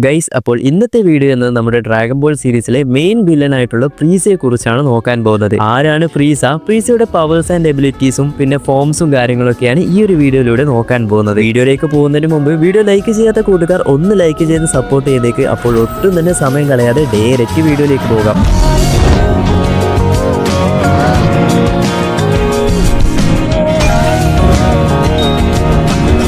Guys, അപ്പോൾ ഇന്നത്തെ video എന്നത് നമ്മുടെ ഡ്രാഗൺ ബോൾ സീരീസിലെ മെയിൻ വില്ലൻ ആയിട്ടുള്ള ഫ്രീസയെ കുറിച്ചാണ് നോക്കാൻ പോകുന്നത്. ആരാണ് ഫ്രീസ, ഫ്രീസയുടെ പവേഴ്സ് ആൻഡ് എബിലിറ്റീസും പിന്നെ ഫോംസും കാര്യങ്ങളൊക്കെയാണ് ഈ ഒരു വീഡിയോയിലൂടെ നോക്കാൻ പോകുന്നത്. വീഡിയോയിലേക്ക് പോകുന്നതിന് മുമ്പ് വീഡിയോ ലൈക്ക് ചെയ്യാത്ത കൂട്ടുകാർ ഒന്ന് ലൈക്ക് ചെയ്ത് സപ്പോർട്ട് ചെയ്തേക്ക്. അപ്പോൾ ഒട്ടും തന്നെ സമയം കളയാതെ ഡയറക്റ്റ് വീഡിയോയിലേക്ക് പോകാം.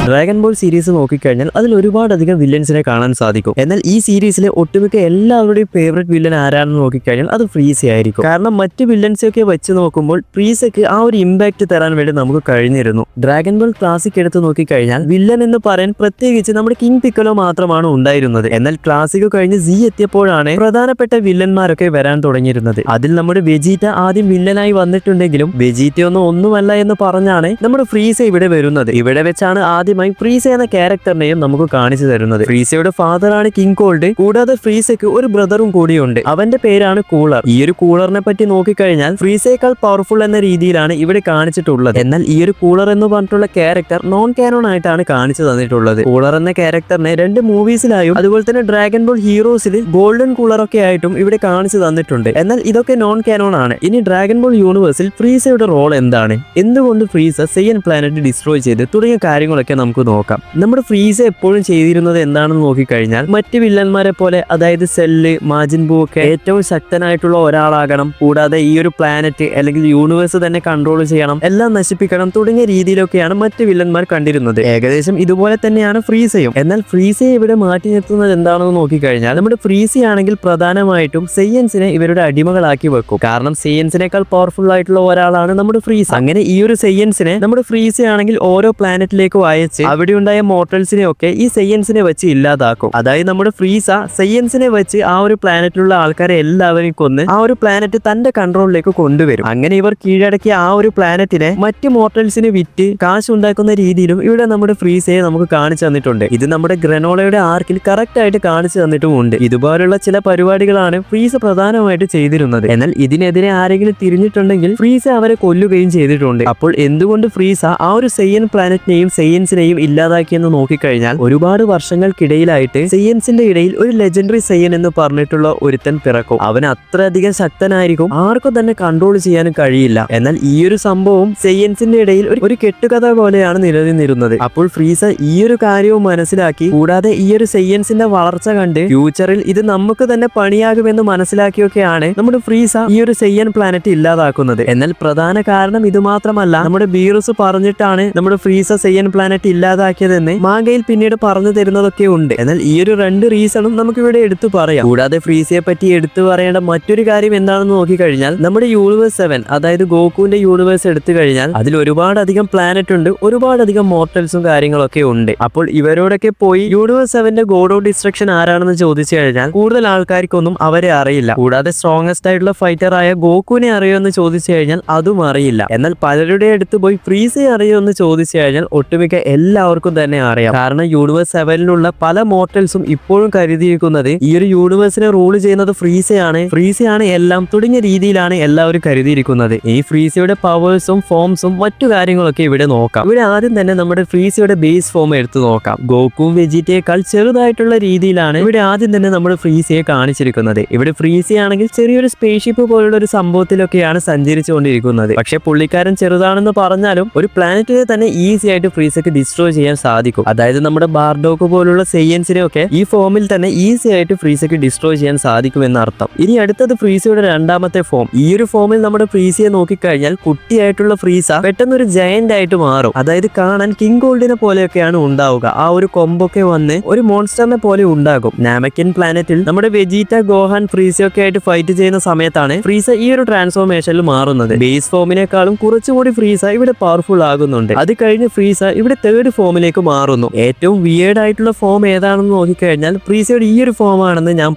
ഡ്രാഗൺ ബോൾ സീരീസ് നോക്കിക്കഴിഞ്ഞാൽ അതിൽ ഒരുപാടധികം വില്ലൻസിനെ കാണാൻ സാധിക്കും. എന്നാൽ ഈ സീരീസിലെ ഒട്ടുമിക്ക എല്ലാവരുടെയും ഫേവറേറ്റ് വില്ലൻ ആരാണെന്ന് നോക്കിക്കഴിഞ്ഞാൽ അത് ഫ്രീസ ആയിരിക്കും. കാരണം മറ്റ് വില്ലൻസൊക്കെ വെച്ച് നോക്കുമ്പോൾ ഫ്രീസയ്ക്ക് ആ ഒരു ഇമ്പാക്ട് തരാൻ വേണ്ടി നമുക്ക് കഴിഞ്ഞിരുന്നു. ഡ്രാഗൺ ബോൾ ക്ലാസിക് എടുത്ത് നോക്കിക്കഴിഞ്ഞാൽ വില്ലൻ എന്ന് പറയാൻ പ്രത്യേകിച്ച് നമ്മുടെ കിങ് പിക്കലോ മാത്രമാണ് ഉണ്ടായിരുന്നത്. എന്നാൽ ക്ലാസിക് കഴിഞ്ഞ് സി എത്തിയപ്പോഴാണ് പ്രധാനപ്പെട്ട വില്ലന്മാരൊക്കെ വരാൻ തുടങ്ങിയിരുന്നത്. അതിൽ നമ്മുടെ വെജീറ്റ ആദ്യം വില്ലനായി വന്നിട്ടുണ്ടെങ്കിലും വെജീറ്റ ഒന്നുമല്ല എന്ന് പറഞ്ഞാണ് നമ്മുടെ ഫ്രീസ ഇവിടെ വരുന്നത്. ഇവിടെ വെച്ചാണ് ആദ്യം ഫ്രീസ എന്ന ക്യാരക്ടറിനെയും നമുക്ക് കാണിച്ചു തരുന്നത്. ഫ്രീസയുടെ ഫാദറാണ് കിങ് കോൾഡ്. കൂടാതെ ഫ്രീസയ്ക്ക് ഒരു ബ്രദറും കൂടിയുണ്ട്. അവന്റെ പേരാണ് കൂളർ. ഈ ഒരു കൂളറിനെ പറ്റി നോക്കിക്കഴിഞ്ഞാൽ ഫ്രീസയേക്കാൾ പവർഫുൾ എന്ന രീതിയിലാണ് ഇവിടെ കാണിച്ചിട്ടുള്ളത്. എന്നാൽ ഈ ഒരു കൂളർ എന്ന് പറഞ്ഞിട്ടുള്ള ക്യാരക്ടർ നോൺ കാനോൺ ആയിട്ടാണ് കാണിച്ചു തന്നിട്ടുള്ളത്. കൂളർ എന്ന ക്യാരക്ടറിനെ 2 മൂവീസിലായും അതുപോലെ തന്നെ ഡ്രാഗൺ ബോൾ ഹീറോസിൽ ഗോൾഡൻ കൂളർ ഒക്കെ ആയിട്ടും ഇവിടെ കാണിച്ചു തന്നിട്ടുണ്ട്. എന്നാൽ ഇതൊക്കെ നോൺ കാനോൺ ആണ്. ഇനി ഡ്രാഗൺ ബോൾ യൂണിവേഴ്സിൽ ഫ്രീസയുടെ റോൾ എന്താണ്, എന്തുകൊണ്ട് ഫ്രീസ സെയ്യൻ പ്ലാനറ്റ് ഡിസ്ട്രോയ് ചെയ്ത് തുടങ്ങിയ കാര്യങ്ങളൊക്കെ നമുക്ക് നോക്കാം. നമ്മുടെ ഫ്രീസ എപ്പോഴും ചെയ്തിരുന്നത് എന്താണെന്ന് നോക്കിക്കഴിഞ്ഞാൽ മറ്റ് വില്ലന്മാരെ പോലെ, അതായത് സെല്ല്, മാജിൻ ബൂ ഒക്കെ ഏറ്റവും ശക്തനായിട്ടുള്ള ഒരാളാകണം, കൂടാതെ ഈ ഒരു പ്ലാനറ്റ് അല്ലെങ്കിൽ യൂണിവേഴ്സ് തന്നെ കൺട്രോൾ ചെയ്യണം, എല്ലാം നശിപ്പിക്കണം തുടങ്ങിയ രീതിയിലൊക്കെയാണ് മറ്റ് വില്ലന്മാർ കണ്ടിരുന്നത്. ഏകദേശം ഇതുപോലെ തന്നെയാണ് ഫ്രീസയും. എന്നാൽ ഫ്രീസയെ ഇവിടെ മാറ്റി നിർത്തുന്നത് എന്താണെന്ന് നോക്കിക്കഴിഞ്ഞാൽ നമ്മുടെ ഫ്രീസയാണെങ്കിൽ പ്രധാനമായിട്ടും സെയ്യൻസിനെ ഇവരുടെ അടിമകളാക്കി വെക്കും. കാരണം സെയ്യൻസിനേക്കാൾ പവർഫുൾ ആയിട്ടുള്ള ഒരാളാണ് നമ്മുടെ ഫ്രീസ. അങ്ങനെ ഈ ഒരു സെയ്യൻസിനെ നമ്മുടെ ഫ്രീസയാണെങ്കിൽ ഓരോ പ്ലാനറ്റിലേക്കും അയച്ച് അവിടെ ഉണ്ടായ മോർട്ടൽസിനെ ഒക്കെ ഈ സെയ്യൻസിനെ വെച്ച് ഇല്ലാതാക്കും. അതായത് നമ്മുടെ ഫ്രീസ സെയ്യൻസിനെ വെച്ച് ആ ഒരു പ്ലാനറ്റിലുള്ള ആൾക്കാരെ എല്ലാവരെയും കൊന്ന് ആ ഒരു പ്ലാനറ്റ് തന്റെ കൺട്രോളിലേക്ക് കൊണ്ടുവരും. അങ്ങനെ ഇവർ കീഴടക്കിയ ആ ഒരു പ്ലാനറ്റിനെ മറ്റ് മോർട്ടൽസിന് വിറ്റ് കാശ് ഉണ്ടാക്കുന്ന രീതിയിലും ഇവിടെ നമ്മുടെ ഫ്രീസയെ നമുക്ക് കാണിച്ചു തന്നിട്ടുണ്ട്. ഇത് നമ്മുടെ ഗ്രനോളയുടെ ആർക്കിൽ കറക്റ്റ് ആയിട്ട് കാണിച്ചു തന്നിട്ടുമുണ്ട്. ഇതുപോലുള്ള ചില പരിപാടികളാണ് ഫ്രീസ പ്രധാനമായിട്ട് ചെയ്തിരുന്നത്. എന്നാൽ ഇതിനെതിരെ ആരെങ്കിലും തിരിഞ്ഞിട്ടുണ്ടെങ്കിൽ ഫ്രീസ അവരെ കൊല്ലുകയും ചെയ്തിട്ടുണ്ട്. അപ്പോൾ എന്തുകൊണ്ട് ഫ്രീസ ആ ഒരു സെയ്യൻ പ്ലാനറ്റിനെയും സെയ്യൻസിനെയും ഇല്ലാതാക്കിയെന്ന് നോക്കിക്കഴിഞ്ഞാൽ ഒരുപാട് വർഷങ്ങൾക്കിടയിലായിട്ട് സെയ്യൻസിന്റെ ഇടയിൽ ഒരു ലെജൻഡറി സെയ്യൻ എന്ന് പറഞ്ഞിട്ടുള്ള ഒരുത്തൻ പിറക്കും. അവൻ അത്രയധികം ശക്തനായിരിക്കും, ആർക്കും തന്നെ കൺട്രോൾ ചെയ്യാനും കഴിയില്ല. എന്നാൽ ഈ ഒരു സംഭവം സെയ്യൻസിന്റെ ഇടയിൽ ഒരു കെട്ടുകഥ പോലെയാണ് നിലനിന്നിരുന്നത്. അപ്പോൾ ഫ്രീസ ഈ ഒരു കാര്യവും മനസ്സിലാക്കി, കൂടാതെ ഈ ഒരു സെയ്യൻസിന്റെ വളർച്ച കണ്ട് ഫ്യൂച്ചറിൽ ഇത് നമുക്ക് തന്നെ പണിയാകുമെന്ന് മനസ്സിലാക്കിയൊക്കെയാണ് നമ്മുടെ ഫ്രീസ ഈ ഒരു സെയ്യൻ പ്ലാനറ്റ് ഇല്ലാതാക്കുന്നത്. എന്നാൽ പ്രധാന കാരണം ഇത് മാത്രമല്ല, നമ്മുടെ ബീറൂസ് പറഞ്ഞിട്ടാണ് നമ്മുടെ ഫ്രീസ സെയ്യൻ പ്ലാനറ്റ് ഇല്ലാതാക്കിയതെന്ന് മാഗയിൽ പിന്നീട് പറഞ്ഞു തരുന്നതൊക്കെ ഉണ്ട്. എന്നാൽ ഈ ഒരു 2 റീസണും നമുക്ക് ഇവിടെ എടുത്തു പറയാം. കൂടാതെ ഫ്രീസയെ പറ്റി എടുത്തു പറയേണ്ട മറ്റൊരു കാര്യം എന്താണെന്ന് നോക്കിക്കഴിഞ്ഞാൽ നമ്മുടെ യൂണിവേഴ്സ് 7, അതായത് ഗോകുവിന്റെ യൂണിവേഴ്സ് എടുത്തു കഴിഞ്ഞാൽ അതിൽ ഒരുപാടധികം പ്ലാനറ്റ് ഉണ്ട്, ഒരുപാടധികം മോർട്ടൽസും കാര്യങ്ങളൊക്കെ ഉണ്ട്. അപ്പോൾ ഇവരോടൊക്കെ പോയി യൂണിവേഴ്സ് 7ന്റെ ഗോഡ് ഓഫ് ഡിസ്ട്രക്ഷൻ ആരാണെന്ന് ചോദിച്ചു കഴിഞ്ഞാൽ കൂടുതൽ ആൾക്കാർക്കൊന്നും അവരെ അറിയില്ല. കൂടാതെ സ്ട്രോങ്ങസ്റ്റ് ആയിട്ടുള്ള ഫൈറ്റർ ആയ ഗോകുവിനെ അറിയുമെന്ന് ചോദിച്ചു കഴിഞ്ഞാൽ അതും അറിയില്ല. എന്നാൽ പലരുടെ അടുത്ത് പോയി ഫ്രീസയെ അറിയുമെന്ന് ചോദിച്ചു കഴിഞ്ഞാൽ ഒട്ടുമിക്ക എല്ലാവർക്കും തന്നെ അറിയാം. കാരണം യൂണിവേഴ്സ് 7ലുള്ള പല മോർട്ടൽസും ഇപ്പോഴും കരുതിയിരിക്കുന്നത് ഈ ഒരു യൂണിവേഴ്സിനെ റൂൾ ചെയ്യുന്നത് ഫ്രീസയാണ് എല്ലാം തുടങ്ങിയ രീതിയിലാണ് എല്ലാവരും കരുതിയിരിക്കുന്നത്. ഈ ഫ്രീസയുടെ പവേഴ്സും ഫോംസും മറ്റു കാര്യങ്ങളൊക്കെ ഇവിടെ നോക്കാം. ഇവിടെ ആദ്യം തന്നെ നമ്മുടെ ഫ്രീസയുടെ ബേസ് ഫോം എടുത്തു നോക്കാം. ഗോകുവും വെജിറ്റയേക്കാൾ ചെറുതായിട്ടുള്ള രീതിയിലാണ് ഇവിടെ ആദ്യം തന്നെ നമ്മുടെ ഫ്രീസയെ കാണിച്ചിരിക്കുന്നത്. ഇവിടെ ഫ്രീസയാണെങ്കിൽ ചെറിയൊരു സ്പേസ്ഷിപ്പ് പോലുള്ള ഒരു സംഭവത്തിലൊക്കെയാണ് സഞ്ചരിച്ചുകൊണ്ടിരിക്കുന്നത്. പക്ഷെ പുള്ളിക്കാരൻ ചെറുതാണെന്ന് പറഞ്ഞാലും ഒരു പ്ലാനറ്റിനെ തന്നെ ഈസി ആയിട്ട് ഫ്രീസയ്ക്ക് ഡിസ്ട്രോയ് ചെയ്യാൻ സാധിക്കും. അതായത് നമ്മുടെ ബാർഡോക്ക് പോലുള്ള സെയ്യൻസിനെ ഒക്കെ ഈ ഫോമിൽ തന്നെ ഈസി ആയിട്ട് ഫ്രീസയ്ക്ക് ഡിസ്ട്രോയ് ചെയ്യാൻ സാധിക്കുമെന്ന് അർത്ഥം. ഇനി അടുത്തത് ഫ്രീസയുടെ 2ാമത്തെ ഫോം. ഈ ഒരു ഫോമിൽ നമ്മുടെ ഫ്രീസയെ നോക്കിക്കഴിഞ്ഞാൽ കുട്ടിയായിട്ടുള്ള ഫ്രീസ പെട്ടെന്ന് ഒരു ജയന്റ് ആയിട്ട് മാറും. അതായത് കാണാൻ കിങ് ഗോൾഡിനെ പോലെയൊക്കെയാണ് ഉണ്ടാവുക. ആ ഒരു കൊമ്പൊക്കെ വന്ന് ഒരു മോൺസ്റ്ററിനെ പോലെ ഉണ്ടാകും. നാമക്കിൻ പ്ലാനറ്റിൽ നമ്മുടെ വെജീറ്റ, ഗോഹാൻ, ഫ്രീസയൊക്കെ ആയിട്ട് ഫൈറ്റ് ചെയ്യുന്ന സമയത്താണ് ഫ്രീസ ഈ ഒരു ട്രാൻസ്ഫോർമേഷനിൽ മാറുന്നത്. ബേസ് ഫോമിനേക്കാളും കുറച്ചുകൂടി ഫ്രീസ ഇവിടെ പവർഫുൾ ആകുന്നുണ്ട്. അത് കഴിഞ്ഞ് ഫ്രീസ ഇവിടെ 3rd ഫോമിലേക്ക് മാറുന്നു. ഏറ്റവും വിയേർഡ് ആയിട്ടുള്ള ഫോം ഏതാണെന്ന് നോക്കിക്കഴിഞ്ഞാൽ ഫ്രീസയുടെ ഈ ഒരു ഫോം ആണെന്ന് ഞാൻ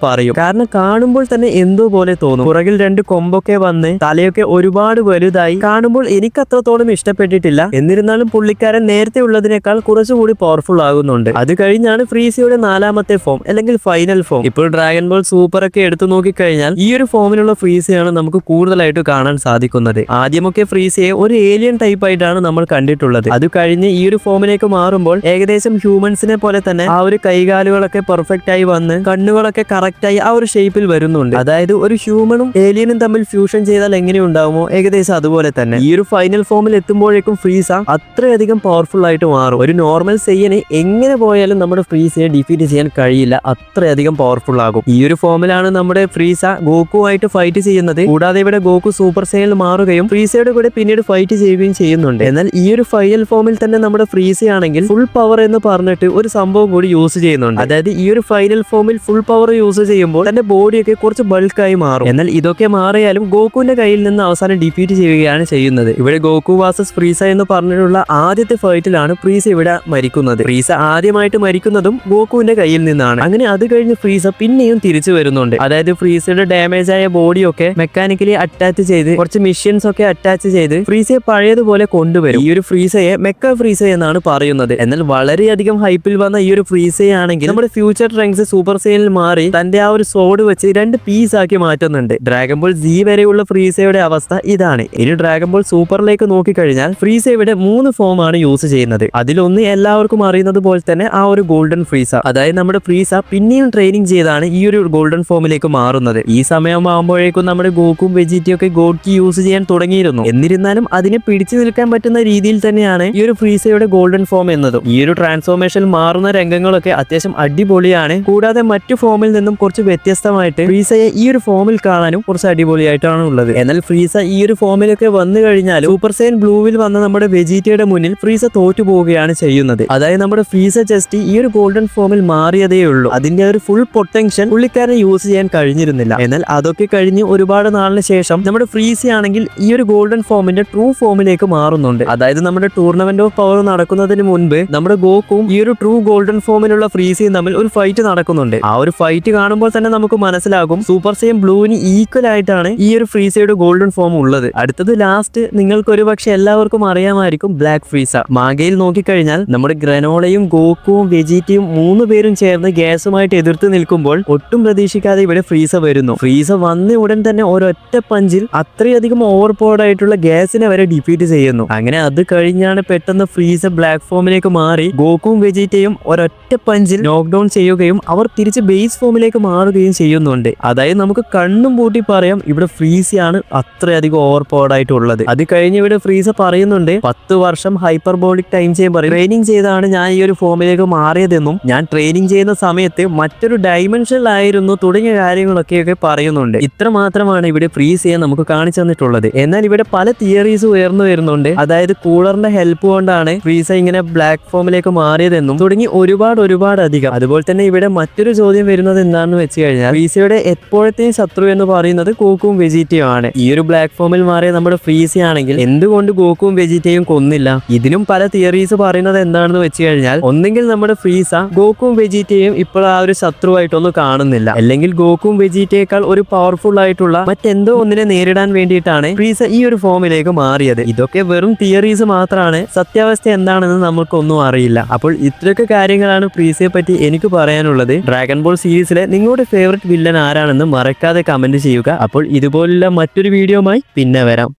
പറയും. കാരണം കാണുമ്പോൾ തന്നെ എന്തോ പോലെ തോന്നും. പുറകിൽ 2 കൊമ്പൊക്കെ വന്ന് തലയൊക്കെ ഒരുപാട് വലുതായി കാണുമ്പോൾ എനിക്ക് അത്രത്തോളം ഇഷ്ടപ്പെട്ടിട്ടില്ല. എന്നിരുന്നാലും പുള്ളിക്കാരൻ നേരത്തെ ഉള്ളതിനേക്കാൾ കുറച്ചുകൂടി പവർഫുൾ ആകുന്നുണ്ട്. അത് കഴിഞ്ഞാണ് ഫ്രീസയുടെ 4ാമത്തെ ഫോം അല്ലെങ്കിൽ ഫൈനൽ ഫോം. ഇപ്പോൾ ഡ്രാഗൺ ബോൾ സൂപ്പർ ഒക്കെ എടുത്തു നോക്കിക്കഴിഞ്ഞാൽ ഈ ഒരു ഫോമിലുള്ള ഫ്രീസയാണ് നമുക്ക് കൂടുതലായിട്ട് കാണാൻ സാധിക്കുന്നത്. ആദ്യമൊക്കെ ഫ്രീസയെ ഒരു ഏലിയൻ ടൈപ്പ് ആയിട്ടാണ് നമ്മൾ കണ്ടിട്ടുള്ളത്. അത് കഴിഞ്ഞ് ഈ ഒരു ഫോമിലേക്ക് ഫോമിലേക്ക് മാറുമ്പോൾ ഏകദേശം ഹ്യൂമൻസിനെ പോലെ തന്നെ ആ ഒരു കൈകാലുകളൊക്കെ പെർഫെക്റ്റ് ആയി വന്ന് കണ്ണുകളൊക്കെ കറക്റ്റ് ആയി ആ ഒരു ഷേപ്പിൽ വരുന്നുണ്ട്. അതായത് ഒരു ഹ്യൂമനും ഏലിയനും തമ്മിൽ ഫ്യൂഷൻ ചെയ്താൽ എങ്ങനെ ഉണ്ടാവുമോ ഏകദേശം അതുപോലെ തന്നെ ഈ ഒരു ഫൈനൽ ഫോമിൽ എത്തുമ്പോഴേക്കും ഫ്രീസ അത്രയധികം പവർഫുൾ ആയിട്ട് മാറും. ഒരു നോർമൽ സെയ്യനെ എങ്ങനെ പോയാലും നമ്മുടെ ഫ്രീസയെ ഡിഫീറ്റ് ചെയ്യാൻ കഴിയില്ല, അത്രയധികം പവർഫുൾ ആകും. ഈ ഒരു ഫോമിലാണ് നമ്മുടെ ഫ്രീസ ഗോക്കുവായിട്ട് ഫൈറ്റ് ചെയ്യുന്നത്. കൂടാതെ ഇവിടെ ഗോക്കു സൂപ്പർ സെയ്യനിൽ മാറുകയും ഫ്രീസയുടെ കൂടെ പിന്നീട് ഫൈറ്റ് ചെയ്യുകയും ചെയ്യുന്നുണ്ട്. എന്നാൽ ഈ ഒരു ഫൈനൽ ഫോമിൽ തന്നെ നമ്മുടെ ഫ്രീസയാണെങ്കിൽ ഫുൾ പവർ എന്ന് പറഞ്ഞിട്ട് ഒരു സംഭവം കൂടി യൂസ് ചെയ്യുന്നുണ്ട്. അതായത് ഈ ഒരു ഫൈനൽ ഫോമിൽ ഫുൾ പവർ യൂസ് ചെയ്യുമ്പോൾ തന്റെ ബോഡിയൊക്കെ കുറച്ച് ബൾക്കായി മാറും. എന്നാൽ ഇതൊക്കെ മാറിയാലും ഗോക്കുവിന്റെ കയ്യിൽ നിന്ന് അവസാനം ഡിഫീറ്റ് ചെയ്യുകയാണ് ചെയ്യുന്നത്. ഇവിടെ ഗോക്കു വാസസ് ഫ്രീസ എന്ന് പറഞ്ഞിട്ടുള്ള ആദ്യത്തെ ഫൈറ്റിലാണ് ഫ്രീസ ഇവിടെ മരിക്കുന്നത്. ഫ്രീസ ആദ്യമായിട്ട് മരിക്കുന്നതും ഗോക്കുവിന്റെ കയ്യിൽ നിന്നാണ്. അങ്ങനെ അത് കഴിഞ്ഞ് ഫ്രീസ പിന്നെയും തിരിച്ചു വരുന്നുണ്ട്. അതായത് ഫ്രീസയുടെ ഡാമേജ് ആയ ബോഡിയൊക്കെ മെക്കാനിക്കലി അറ്റാച്ച് ചെയ്ത് കുറച്ച് മിഷൻസ് ഒക്കെ അറ്റാച്ച് ചെയ്ത് ഫ്രീസയെ പഴയതുപോലെ കൊണ്ടുവരും. ഈ ഒരു ഫ്രീസയെ മെക്ക ഫ്രീസ എന്നാണ് പറയുന്നത്. എന്നാൽ വളരെയധികം ഹൈപ്പിൽ വന്ന ഈ ഒരു ഫ്രീസയാണെങ്കിൽ നമ്മുടെ ഫ്യൂച്ചർ ട്രങ്ക്സ് സൂപ്പർ സെയിനിൽ മാറി തന്റെ ആ ഒരു സോഡ് വെച്ച് 2 പീസ് ആക്കി മാറ്റുന്നുണ്ട്. ഡ്രാഗൺ ബോൾ ജി വരെയുള്ള ഫ്രീസയുടെ അവസ്ഥ ഇതാണ്. ഇനി ഡ്രാഗൺ ബോൾ സൂപ്പറിലേക്ക് നോക്കിക്കഴിഞ്ഞാൽ ഫ്രീസ ഇവിടെ 3 ഫോമാണ് യൂസ് ചെയ്യുന്നത്. അതിലൊന്ന് എല്ലാവർക്കും അറിയുന്നത് പോലെ തന്നെ ആ ഒരു ഗോൾഡൻ ഫ്രീസ. അതായത് നമ്മുടെ ഫ്രീസ പിന്നെയും ട്രെയിനിങ് ചെയ്താണ് ഈ ഒരു ഗോൾഡൻ ഫോമിലേക്ക് മാറുന്നത്. ഈ സമയമാകുമ്പോഴേക്കും നമ്മുടെ ഗോക്കും വെജിറ്റയും ഒക്കെ ഗോഡ് കീ യൂസ് ചെയ്യാൻ തുടങ്ങിയിരുന്നു. എന്നിരുന്നാലും അതിനെ പിടിച്ചു നിൽക്കാൻ പറ്റുന്ന രീതിയിൽ തന്നെയാണ് ഈ ഒരു ഫ്രീസയുടെ ഗോൾഡൻ ഫോം എന്നതും. ഈ ഒരു ട്രാൻസ്ഫോർമേഷൻ മാറുന്ന രംഗങ്ങളൊക്കെ അത്യാവശ്യം അടിപൊളിയാണ്. കൂടാതെ മറ്റു ഫോമിൽ നിന്നും കുറച്ച് വ്യത്യസ്തമായിട്ട് ഫ്രീസയെ ഈ ഒരു ഫോമിൽ കാണാനും കുറച്ച് അടിപൊളിയായിട്ടാണ് ഉള്ളത്. എന്നാൽ ഫ്രീസ ഈ ഒരു ഫോമിലൊക്കെ വന്നു കഴിഞ്ഞാൽ സൂപ്പർ സൈൻ ബ്ലൂവിൽ വന്ന നമ്മുടെ വെജിറ്റയുടെ മുന്നിൽ ഫ്രീസ തോറ്റു പോവുകയാണ് ചെയ്യുന്നത്. അതായത് നമ്മുടെ ഫ്രീസ ജസ്റ്റ് ഈ ഒരു ഗോൾഡൻ ഫോമിൽ മാറിയതേ ഉള്ളൂ. അതിന്റെ ഒരു ഫുൾ പൊട്ടൻഷ്യൽ പുള്ളിക്കാരനെ യൂസ് ചെയ്യാൻ കഴിഞ്ഞിരുന്നില്ല. എന്നാൽ അതൊക്കെ കഴിഞ്ഞ് ഒരുപാട് നാളിന് ശേഷം നമ്മുടെ ഫ്രീസ ആണെങ്കിൽ ഈ ഒരു ഗോൾഡൻ ഫോമിന്റെ ട്രൂ ഫോമിലേക്ക് മാറുന്നുണ്ട്. അതായത് നമ്മുടെ ടൂർണമെന്റ് ഓഫ് പവർ നടക്കുന്നതിന് മുൻപ് നമ്മുടെ ഗോക്കും ഈ ഒരു ട്രൂ ഗോൾഡൻ ഫോമിലുള്ള ഫ്രീസയും തമ്മിൽ ഒരു ഫൈറ്റ് നടക്കുന്നുണ്ട്. ആ ഒരു ഫൈറ്റ് കാണുമ്പോൾ തന്നെ നമുക്ക് മനസ്സിലാകും സൂപ്പർ സൈൻ ബ്ലൂവിന് ഈക്വൽ ആയിട്ടാണ് ഈ ഒരു ഫ്രീസയുടെ ഗോൾഡൻ ഫോം ഉള്ളത്. അടുത്തത് ലാസ്റ്റ് നിങ്ങൾക്ക് ഒരുപക്ഷെ എല്ലാവർക്കും അറിയാമായിരിക്കും ബ്ലാക്ക് ഫ്രീസ. മാഗയിൽ നോക്കിക്കഴിഞ്ഞാൽ നമ്മുടെ ഗ്രനോളയും ഗോക്കുവും വെജിറ്റയും 3 പേരും ചേർന്ന് ഗ്യാസുമായിട്ട് എതിർത്ത് നിൽക്കുമ്പോൾ ഒട്ടും പ്രതീക്ഷിക്കാതെ ഇവിടെ ഫ്രീസ വരുന്നു. ഫ്രീസ വന്ന ഉടൻ തന്നെ ഒരൊറ്റ പഞ്ചിൽ അത്രയധികം ഓവർ പവർഡ് ആയിട്ടുള്ള ഗ്യാസിനെ വരെ ഡിഫീറ്റ് ചെയ്യുന്നു. അങ്ങനെ അത് കഴിഞ്ഞാണ് പെട്ടെന്ന് ഫ്രീസ ബ്ലാക്ക് ഫോമിലേക്ക് മാറി ഗോക്കും വെജിറ്റയും ഒരൊറ്റ പഞ്ചിൽ നോക്ക് ഡൗൺ ചെയ്യുകയും അവർ തിരിച്ച് ബേസ് ഫോമിലേക്ക് മാറുകയും ചെയ്യുന്നുണ്ട്. അതായത് നമുക്ക് കണ്ണും പൂട്ടി പറയാം ഇവിടെ ഫ്രീസയാണ് അത്രയധികം ഓവർ പവർഡ് ആയിട്ടുള്ളത്. അത് കഴിഞ്ഞ് ഇവിടെ ഫ്രീസ പറയുന്നുണ്ട് 10 വർഷം ഹൈപ്പർബോളിക് ടൈം ചേമ്പർ ട്രെയിനിങ് ചെയ്താണ് ഞാൻ ഈ ഒരു ഫോമിലേക്ക് മാറിയതെന്നും ഞാൻ ട്രെയിനിങ് ചെയ്യുന്ന സമയത്ത് മറ്റൊരു ഡയമെൻഷനിലായിരുന്നു തുടങ്ങിയ കാര്യങ്ങളൊക്കെ പറയുന്നുണ്ട്. ഇത്ര മാത്രമാണ് ഇവിടെ ഫ്രീസയെ നമുക്ക് കാണിച്ചു തന്നിട്ടുള്ളത്. എന്നാൽ ഇവിടെ പല തിയറീസ് ഉയർന്നു വരുന്നുണ്ട്. അതായത് കൂളറിന്റെ ഹെൽപ്പ് കൊണ്ടാണ് ഫ്രീസ ഇങ്ങനെ ബ്ലാക്ക് ഫോമിലേക്ക് മാറിയതെന്നും തുടങ്ങി ഒരുപാട് അധികം. അതുപോലെ തന്നെ ഇവിടെ മറ്റൊരു ചോദ്യം വരുന്നത് എന്താണെന്ന് വെച്ച് കഴിഞ്ഞാൽ ഫ്രീസയുടെ എപ്പോഴത്തെയും ശത്രു എന്ന് പറയുന്നത് ഗോക്കും വെജിറ്റയും ആണ്. ഈ ഒരു ബ്ലാക്ക് ഫോമിൽ മാറിയ നമ്മുടെ ഫ്രീസ ആണെങ്കിൽ എന്തുകൊണ്ട് ഗോക്കും വെജിറ്റയും കൊന്നില്ല? ഇതിനും പല തിയറീസ് പറയുന്നത് എന്താണെന്ന് വെച്ച് കഴിഞ്ഞാൽ ഒന്നെങ്കിൽ നമ്മുടെ ഫ്രീസ ഗോക്കും വെജിറ്റയും ഇപ്പോൾ ആ ഒരു ശത്രുവായിട്ടൊന്നും കാണുന്നില്ല, അല്ലെങ്കിൽ ഗോക്കും വെജിറ്റയേക്കാൾ ഒരു പവർഫുൾ ആയിട്ടുള്ള മറ്റെന്തോ ഒന്നിനെ നേരിടാൻ വേണ്ടിയിട്ടാണ് ഫ്രീസ ഈ ഒരു ഫോമിലേക്ക് മാറിയത്. ഇതൊക്കെ വെറും തിയറീസ് മാത്രമാണ്. സത്യാവസ്ഥ എന്താണെന്ന് നമുക്കൊന്നും അറിയില്ല. അപ്പോൾ ഇത്രയൊക്കെ കാര്യങ്ങളാണ് ഫ്രീസയെ പറ്റി എനിക്ക് പറയാനുള്ളത്. ഡ്രാഗൺ ബോൾ സീരീസിലെ നിങ്ങളുടെ ഫേവറേറ്റ് വില്ലൻ ആരാണെന്ന് മറക്കാതെ കമന്റ് ചെയ്യുക. അപ്പോൾ ഇതുപോലുള്ള മറ്റൊരു വീഡിയോയുമായി പിന്നെ വരാം.